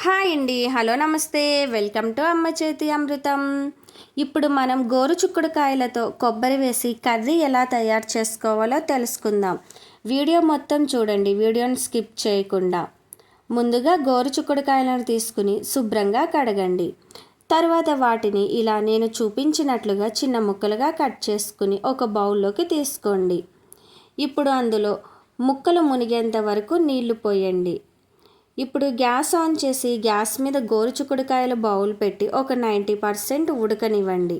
Hi అండి, hello నమస్తే, welcome to అమ్మ చేతి అమృతం. ఇప్పుడు మనం గోరుచిక్కుడుకాయలతో కొబ్బరి వేసి కర్రీ ఎలా తయారు చేసుకోవాలో తెలుసుకుందాం. వీడియో మొత్తం చూడండి, వీడియోని స్కిప్ చేయకుండా. ముందుగా గోరుచిక్కుడుకాయలను తీసుకుని శుభ్రంగా కడగండి. తర్వాత వాటిని ఇలా నేను చూపించినట్లుగా చిన్న ముక్కలుగా కట్ చేసుకుని ఒక బౌల్లోకి తీసుకోండి. ఇప్పుడు అందులో ముక్కలు మునిగేంత వరకు నీళ్లు పోయండి. ఇప్పుడు గ్యాస్ ఆన్ చేసి గ్యాస్ మీద గోరుచిక్కుడుకాయల బౌల్ పెట్టి ఒక 90% ఉడకనివ్వండి.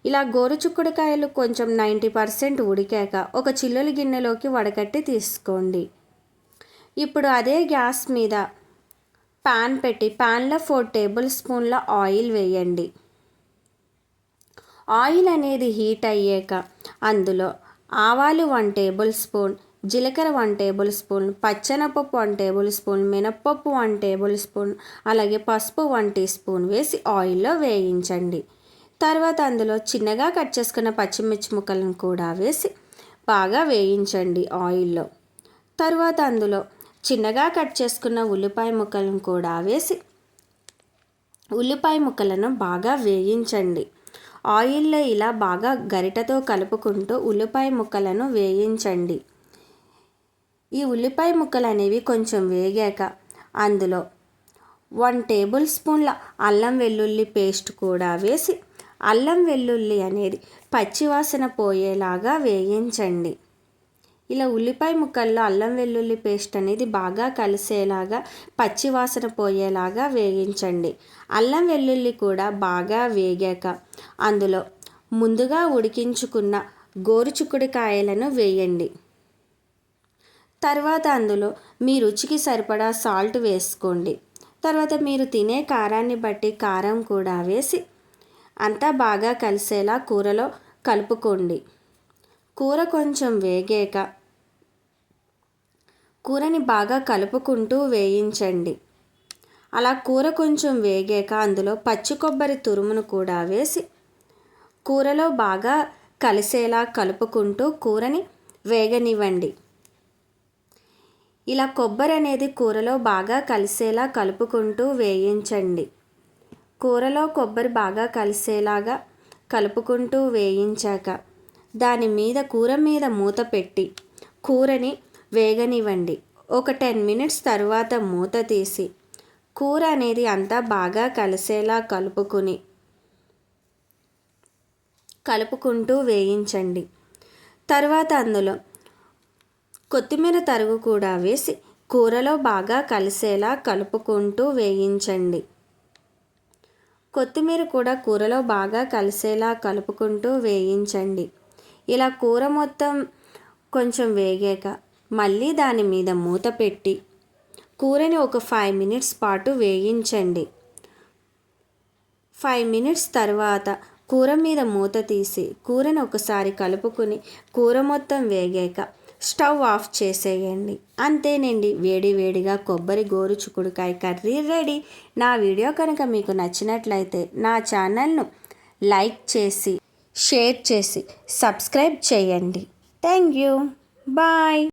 ఇలా గోరుచిక్కుడుకాయలు కొంచెం 90% ఉడికాక ఒక చిల్లుల గిన్నెలోకి వడకట్టి తీసుకోండి. ఇప్పుడు అదే గ్యాస్ మీద పాన్ పెట్టి పాన్లో 4 టేబుల్ స్పూన్ల ఆయిల్ వేయండి. ఆయిల్ అనేది హీట్ అయ్యాక అందులో ఆవాలు 1 టేబుల్ స్పూన్, జీలకర్ర 1 టేబుల్ స్పూన్, పచ్చెనపప్పు 1 టేబుల్ స్పూన్, మినప్పప్పు 1 టేబుల్ స్పూన్, అలాగే పసుపు 1 టీ స్పూన్ వేసి ఆయిల్లో వేయించండి. తర్వాత అందులో చిన్నగా కట్ చేసుకున్న పచ్చిమిర్చి ముక్కలను కూడా వేసి బాగా వేయించండి ఆయిల్లో. తర్వాత అందులో చిన్నగా కట్ చేసుకున్న ఉల్లిపాయ ముక్కలను కూడా వేసి ఉల్లిపాయ ముక్కలను బాగా వేయించండి. ఆయిల్లో ఇలా బాగా గరిటతో కలుపుకుంటూ ఉల్లిపాయ ముక్కలను వేయించండి. ఈ ఉల్లిపాయ ముక్కలు అనేవి కొంచెం వేగాక అందులో 1 టేబుల్ స్పూన్ల అల్లం వెల్లుల్లి పేస్ట్ కూడా వేసి అల్లం వెల్లుల్లి అనేది పచ్చివాసన పోయేలాగా వేయించండి. ఇలా ఉల్లిపాయ ముక్కల్లో అల్లం వెల్లుల్లి పేస్ట్ అనేది బాగా కలిసేలాగా పచ్చివాసన పోయేలాగా వేయించండి. అల్లం వెల్లుల్లి కూడా బాగా వేగాక అందులో ముందుగా ఉడికించుకున్న గోరుచిక్కుడుకాయలను వేయండి. తర్వాత అందులో మీ రుచికి సరిపడా సాల్ట్ వేసుకోండి. తర్వాత మీరు తినే కారాన్ని బట్టి కారం కూడా వేసి అంతా బాగా కలిసేలా కూరలో కలుపుకోండి. కూర కొంచెం వేగాక కూరని బాగా కలుపుకుంటూ వేయించండి. అలా కూర కొంచెం వేగాక అందులో పచ్చి కొబ్బరి తురుమును కూడా వేసి కూరలో బాగా కలిసేలా కలుపుకుంటూ కూరని వేగనివ్వండి. ఇలా కొబ్బరి అనేది కూరలో బాగా కలిసేలా కలుపుకుంటూ వేయించండి. కూరలో కొబ్బరి బాగా కలిసేలాగా కలుపుకుంటూ వేయించాక దాని మీద కూర మీద మూత పెట్టి కూరని వేగనివ్వండి. ఒక 10 మినిట్స్ తర్వాత మూత తీసి కూర అనేది అంతా బాగా కలిసేలా కలుపుకుంటూ వేయించండి. తర్వాత అందులో కొత్తిమీర తరుగు కూడా వేసి కూరలో బాగా కలిసేలా కలుపుకుంటూ వేయించండి. కొత్తిమీర కూడా కూరలో బాగా కలిసేలా కలుపుకుంటూ వేయించండి. ఇలా కూర మొత్తం కొంచెం వేగాక మళ్ళీ దాని మీద మూత పెట్టి కూరని ఒక 5 మినిట్స్ పాటు వేయించండి. 5 మినిట్స్ తర్వాత కూర మీద మూత తీసి కూరని ఒకసారి కలుపుకుని కూర మొత్తం వేగాక స్టవ్ ఆఫ్ చేసేయండి. అంతేనండి, వేడి వేడిగా కొబ్బరి గోరుచిక్కుడుకాయ కర్రీ రెడీ. నా వీడియో కనుక మీకు నచ్చినట్లయితే నా ఛానల్ను లైక్ చేసి షేర్ చేసి సబ్స్క్రైబ్ చేయండి. Thank you. బాయ్.